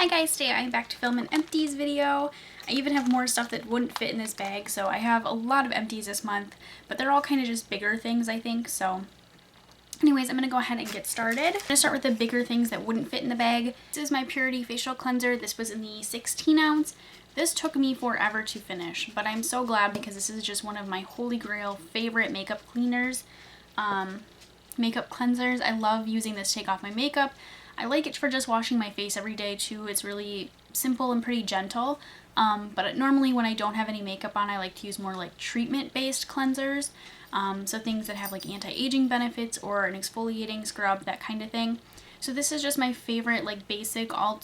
Hi guys, today I'm back to film an Empties video. I even have more stuff that wouldn't fit in this bag, so I have a lot of Empties this month, but they're all kind of just bigger things, I think. So anyways, I'm going to go ahead and get started. I'm going to start with the bigger things that wouldn't fit in the bag. This is my Purity Facial Cleanser. This was in the 16 ounce. This took me forever to finish, but I'm so glad because this is just one of my holy grail favorite makeup cleaners. Makeup cleansers. I love using this to take off my makeup. I like it for just washing my face every day too. It's really simple and pretty gentle. But normally when I don't have any makeup on, I like to use more like treatment-based cleansers. So things that have like anti-aging benefits or an exfoliating scrub, that kind of thing. So this is just my favorite like basic all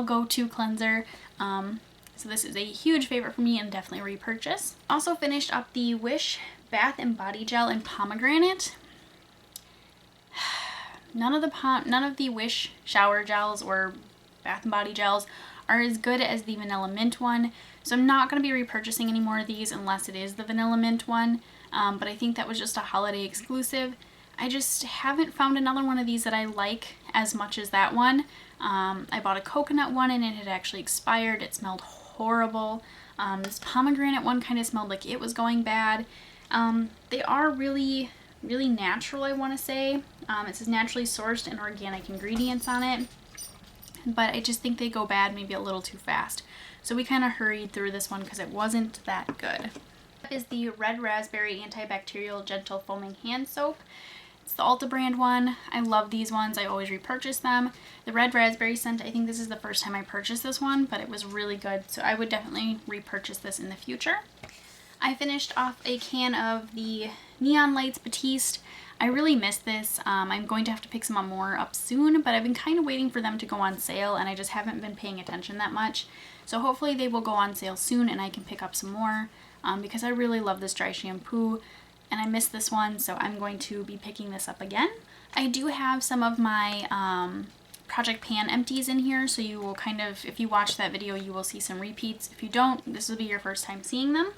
go-to cleanser. So this is a huge favorite for me and definitely a repurchase. Also finished up the Wish Bath and Body Gel in Pomegranate. None of the Wish shower gels or bath and body gels are as good as the vanilla mint one, so I'm not going to be repurchasing any more of these unless it is the vanilla mint one, but I think that was just a holiday exclusive. I just haven't found another one of these that I like as much as that one. I bought a coconut one and it had actually expired. It smelled horrible. This pomegranate one kind of smelled like it was going bad. They are really natural, I want to say. It says naturally sourced and organic ingredients on it, but I just think they go bad maybe a little too fast. So we kind of hurried through this one because it wasn't that good. Is the Red Raspberry Antibacterial Gentle Foaming Hand Soap. It's the Ulta brand one. I love these ones. I always repurchase them. The Red Raspberry scent, I think this is the first time I purchased this one, but it was really good, so I would definitely repurchase this in the future. I finished off a can of the Neon Lights Batiste. I really miss this. I'm going to have to pick some more up soon, but I've been kind of waiting for them to go on sale and I just haven't been paying attention that much. So hopefully they will go on sale soon and I can pick up some more because I really love this dry shampoo and I miss this one, so I'm going to be picking this up again. I do have some of my Project Pan empties in here, so you will kind of, if you watch that video, you will see some repeats. If you don't, this will be your first time seeing them.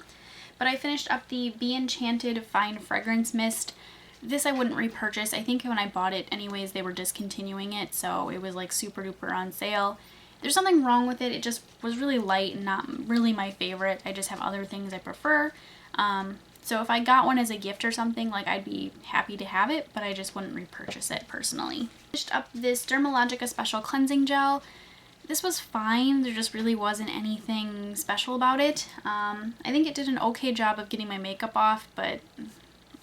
But I finished up the Be Enchanted Fine Fragrance Mist. This I wouldn't repurchase. I think when I bought it anyways, they were discontinuing it, so it was like super duper on sale. There's something wrong with it. It just was really light and not really my favorite. I just have other things I prefer. So if I got one as a gift or something, like I'd be happy to have it, but I just wouldn't repurchase it personally. Finished up this Dermalogica Special Cleansing Gel. This was fine. There just really wasn't anything special about it. I think it did an okay job of getting my makeup off, but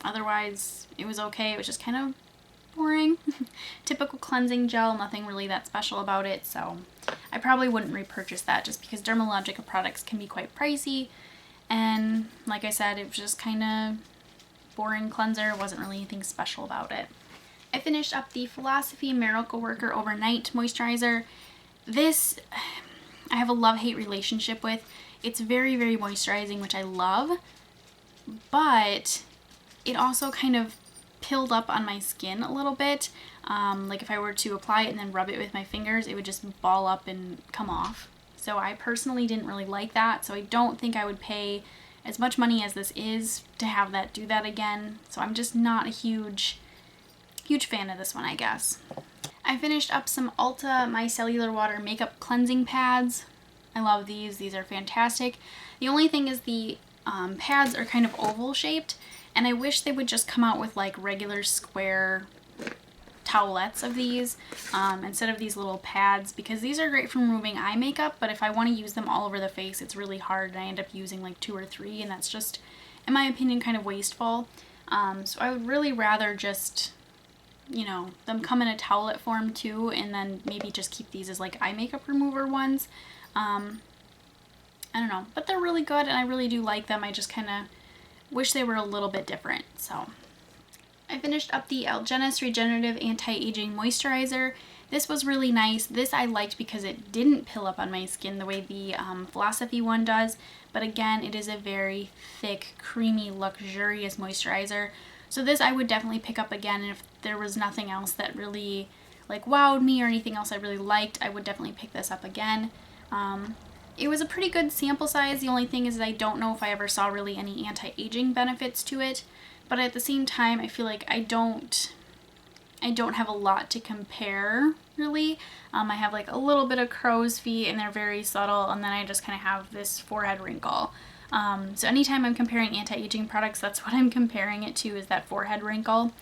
otherwise it was okay. It was just kind of boring. Typical cleansing gel, nothing really that special about it, so I probably wouldn't repurchase that just because Dermalogica products can be quite pricey. And like I said, it was just kind of boring cleanser. Wasn't really anything special about it. I finished up the Philosophy Miracle Worker Overnight Moisturizer. This I have a love-hate relationship with. It's very moisturizing, which I love, but it also kind of pilled up on my skin a little bit. Like if I were to apply it and then rub it with my fingers, it would just ball up and come off. So I personally didn't really like that, so I don't think I would pay as much money as this is to have that do that again. So I'm just not a huge fan of this one, I guess. I finished up some Ulta Micellar Water Makeup Cleansing Pads. I love these. These are fantastic. The only thing is the pads are kind of oval shaped, and I wish they would just come out with like regular square towelettes of these instead of these little pads, because these are great for removing eye makeup, but if I want to use them all over the face, it's really hard and I end up using like 2 or 3, and that's just, in my opinion, kind of wasteful. So I would really rather just, you know, them come in a towelette form too, and then maybe just keep these as like eye makeup remover ones. I don't know, but they're really good and I really do like them. I just kind of wish they were a little bit different. So I finished up the Algenist Regenerative Anti-Aging Moisturizer. This was really nice. This I liked because it didn't pill up on my skin the way the Philosophy one does, but again, it is a very thick, creamy, luxurious moisturizer. So this I would definitely pick up again, and if there was nothing else that really like wowed me or anything else I really liked, I would definitely pick this up again. It was a pretty good sample size. The only thing is that I don't know if I ever saw really any anti-aging benefits to it, but at the same time I feel like I don't I don't have a lot to compare, really. I have like a little bit of crow's feet, and they're very subtle, and then I just kind of have this forehead wrinkle. So anytime I'm comparing anti-aging products, that's what I'm comparing it to, is that forehead wrinkle.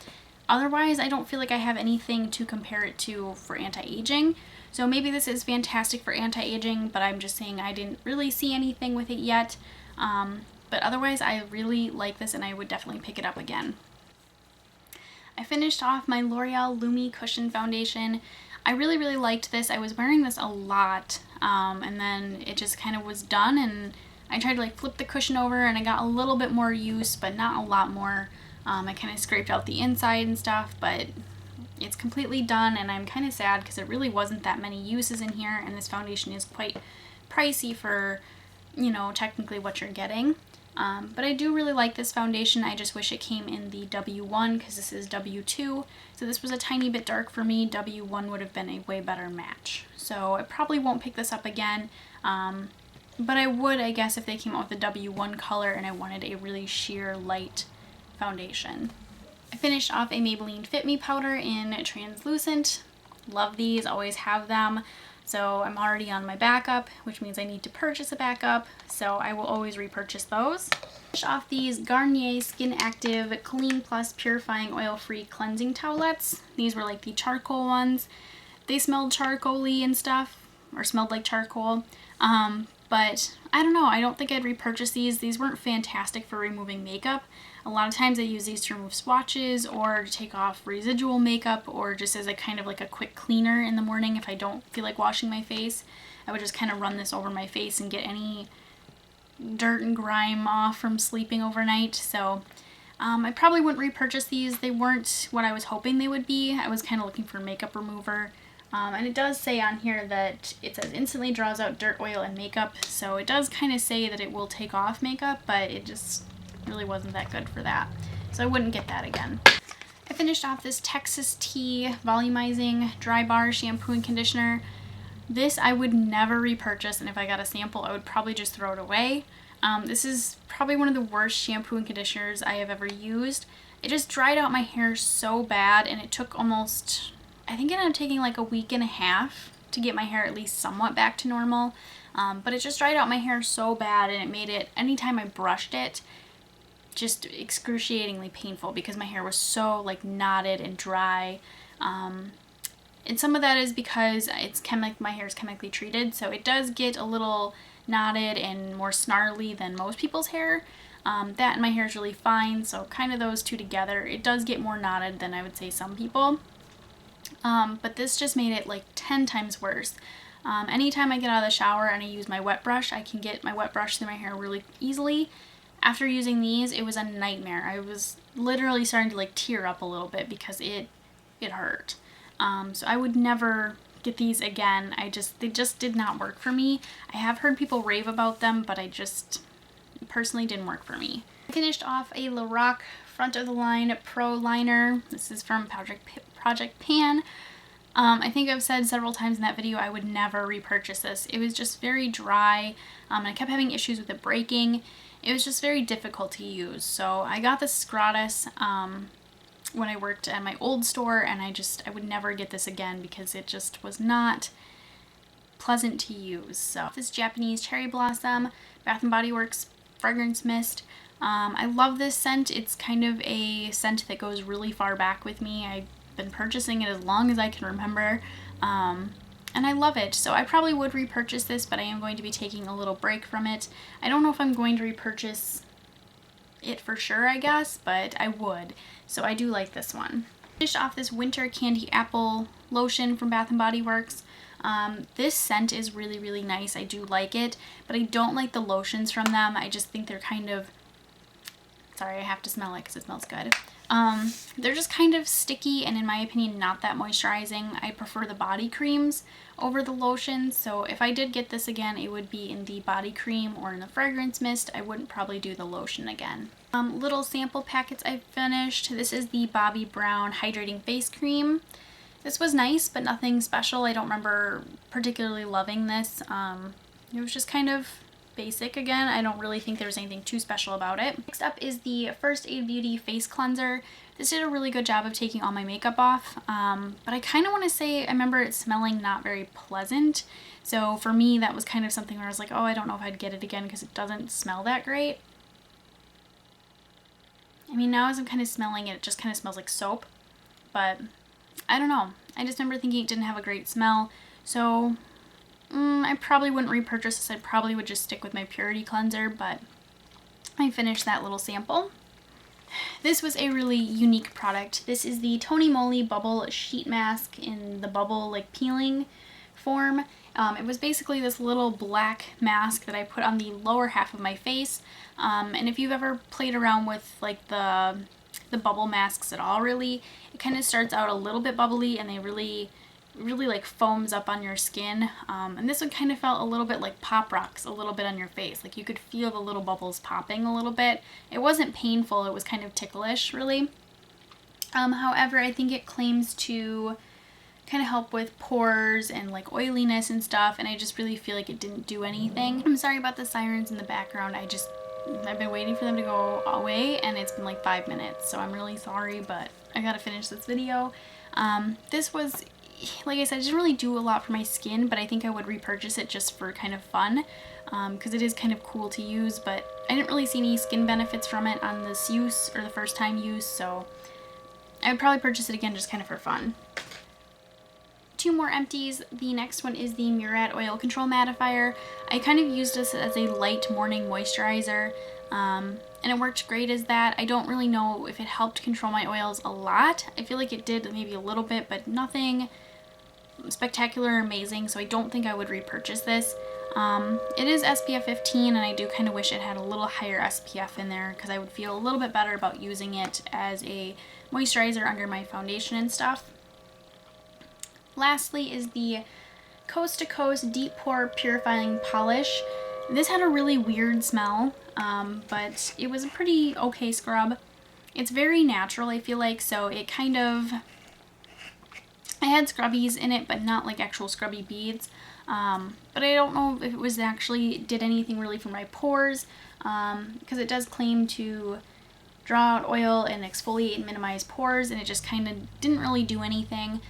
Otherwise, I don't feel like I have anything to compare it to for anti-aging. So maybe this is fantastic for anti-aging, but I'm just saying I didn't really see anything with it yet. But otherwise, I really like this, and I would definitely pick it up again. I finished off my L'Oreal Lumi Cushion Foundation. I really, really liked this. I was wearing this a lot, and then it just kind of was done, and I tried to like flip the cushion over, and I got a little bit more use, but not a lot more. I kind of scraped out the inside and stuff, but it's completely done, and I'm kind of sad because it really wasn't that many uses in here, and this foundation is quite pricey for, you know, technically what you're getting. But I do really like this foundation. I just wish it came in the W1 because this is W2. So this was a tiny bit dark for me. W1 would have been a way better match. So I probably won't pick this up again. But I would, I guess, if they came out with a W1 color and I wanted a really sheer light foundation. I finished off a Maybelline Fit Me powder in translucent. Love these, always have them. So I'm already on my backup, which means I need to purchase a backup. So I will always repurchase those. Finish off these Garnier Skin Active Clean Plus Purifying Oil-Free Cleansing Towelettes. These were like the charcoal ones. They smelled charcoal-y and stuff, or smelled like charcoal. But I don't know, I don't think I'd repurchase these. These weren't fantastic for removing makeup. A lot of times I use these to remove swatches or to take off residual makeup, or just as a kind of like a quick cleaner in the morning if I don't feel like washing my face. I would just kind of run this over my face and get any dirt and grime off from sleeping overnight. So I probably wouldn't repurchase these. They weren't what I was hoping they would be. I was kind of looking for makeup remover. And it does say on here that it says instantly draws out dirt, oil, and makeup. So it does kind of say that it will take off makeup, but it just really wasn't that good for that. So I wouldn't get that again. I finished off this Texas Tea Volumizing Dry Bar Shampoo and Conditioner. This I would never repurchase, and if I got a sample, I would probably just throw it away. This is probably one of the worst shampoo and conditioners I have ever used. It just dried out my hair so bad, and it took almost, I think it ended up taking like a week and a half to get my hair at least somewhat back to normal. But it just dried out my hair so bad, and it made it, anytime I brushed it, just excruciatingly painful because my hair was so like knotted and dry. And some of that is because my hair is chemically treated, so it does get a little knotted and more snarly than most people's hair. That and my hair is really fine, so kind of those two together. It does get more knotted than I would say some people. But this just made it like 10 times worse. Anytime I get out of the shower and I use my wet brush, I can get my wet brush through my hair really easily. After using these, it was a nightmare. I was literally starting to like tear up a little bit because it hurt. So I would never get these again. They just did not work for me. I have heard people rave about them, but I just personally didn't work for me. I finished off a Lorac Front of the Line Pro Liner. This is from Project Pan. I think I've said several times in that video I would never repurchase this. It was just very dry, and I kept having issues with it breaking. It was just very difficult to use. So I got this Gratis when I worked at my old store, and I would never get this again because it just was not pleasant to use. So this Japanese Cherry Blossom Bath & Body Works Fragrance Mist. I love this scent. It's kind of a scent that goes really far back with me. I've been purchasing it as long as I can remember. And I love it. So I probably would repurchase this, but I am going to be taking a little break from it. I don't know if I'm going to repurchase it for sure, I guess, but I would. So I do like this one. Finished off this Winter Candy Apple Lotion from Bath & Body Works. This scent is really, really nice. I do like it, but I don't like the lotions from them. I just think they're kind of, sorry, I have to smell it because it smells good. They're just kind of sticky and in my opinion not that moisturizing. I prefer the body creams over the lotions, so if I did get this again it would be in the body cream or in the fragrance mist. I wouldn't probably do the lotion again. Little sample packets I finished. This is the Bobbi Brown Hydrating Face Cream. This was nice but nothing special. I don't remember particularly loving this. It was just kind of basic again. I don't really think there's anything too special about it. Next up is the First Aid Beauty Face Cleanser. This did a really good job of taking all my makeup off, but I kind of want to say I remember it smelling not very pleasant. So for me, that was kind of something where I was like, oh, I don't know if I'd get it again because it doesn't smell that great. I mean, now as I'm kind of smelling it, it just kind of smells like soap, but I don't know. I just remember thinking it didn't have a great smell, so I probably wouldn't repurchase this. I probably would just stick with my Purity Cleanser, but I finished that little sample. This was a really unique product. This is the Tony Moly Bubble Sheet Mask in the bubble like peeling form. It was basically this little black mask that I put on the lower half of my face. And if you've ever played around with like the bubble masks at all, really, it kind of starts out a little bit bubbly and they really like foams up on your skin. And this one kind of felt a little bit like Pop Rocks a little bit on your face. Like you could feel the little bubbles popping a little bit. It wasn't painful, it was kind of ticklish, really. However, I think it claims to kind of help with pores and like oiliness and stuff, and I just really feel like it didn't do anything. I'm sorry about the sirens in the background. I've been waiting for them to go away and it's been like 5 minutes, so I'm really sorry, but I gotta finish this video. This was, like I said, it didn't really do a lot for my skin, but I think I would repurchase it just for kind of fun, because it is kind of cool to use, but I didn't really see any skin benefits from it on this use or the first time use, so I would probably purchase it again just kind of for fun. 2 more empties. The next one is the Murad Oil Control Mattifier. I kind of used this as a light morning moisturizer, and it worked great as that. I don't really know if it helped control my oils a lot. I feel like it did maybe a little bit, but nothing spectacular or amazing, so I don't think I would repurchase this. It is SPF 15, and I do kind of wish it had a little higher SPF in there because I would feel a little bit better about using it as a moisturizer under my foundation and stuff. Lastly is the Coast to Coast Deep Pore Purifying Polish. This had a really weird smell, but it was a pretty okay scrub. It's very natural, I feel like, so it kind of, I had scrubbies in it, but not like actual scrubby beads. But I don't know if it was actually did anything really for my pores, because it does claim to draw out oil and exfoliate and minimize pores, and it just kind of didn't really do anything.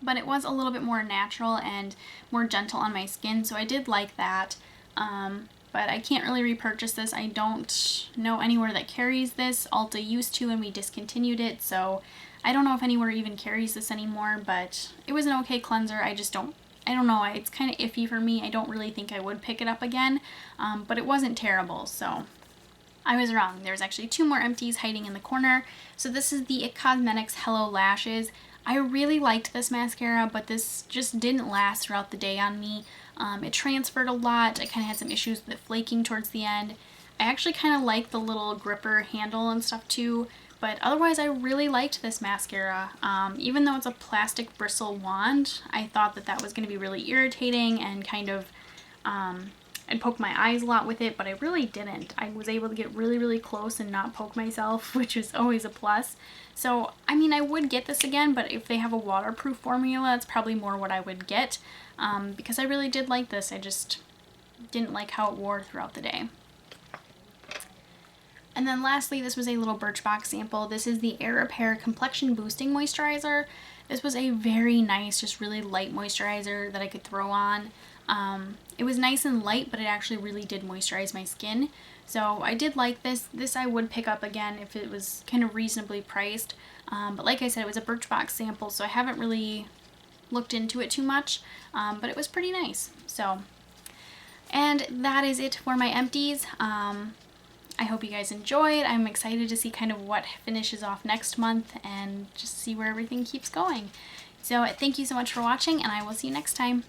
But it was a little bit more natural and more gentle on my skin, so I did like that. But I can't really repurchase this. I don't know anywhere that carries this. Ulta used to and we discontinued it, so I don't know if anywhere even carries this anymore, but it was an okay cleanser. I don't know, it's kind of iffy for me. I don't really think I would pick it up again, but it wasn't terrible, so I was wrong. There's actually 2 more empties hiding in the corner. So this is the IT Cosmetics Hello Lashes. I really liked this mascara, but this just didn't last throughout the day on me. It transferred a lot. I kind of had some issues with it flaking towards the end. I actually kind of like the little gripper handle and stuff too, but otherwise I really liked this mascara. Even though it's a plastic bristle wand, I thought that was going to be really irritating and kind of, I'd poke my eyes a lot with it, but I really didn't. I was able to get really, really close and not poke myself, which is always a plus. So, I mean, I would get this again, but if they have a waterproof formula, that's probably more what I would get, because I really did like this. I just didn't like how it wore throughout the day. And then lastly, this was a little Birchbox sample. This is the Air Repair Complexion Boosting Moisturizer. This was a very nice, just really light moisturizer that I could throw on. It was nice and light, but it actually really did moisturize my skin. So I did like this. This I would pick up again if it was kind of reasonably priced. But like I said, it was a Birchbox sample, so I haven't really looked into it too much. But it was pretty nice. So, and that is it for my empties. I hope you guys enjoyed. I'm excited to see kind of what finishes off next month and just see where everything keeps going. So thank you so much for watching, and I will see you next time.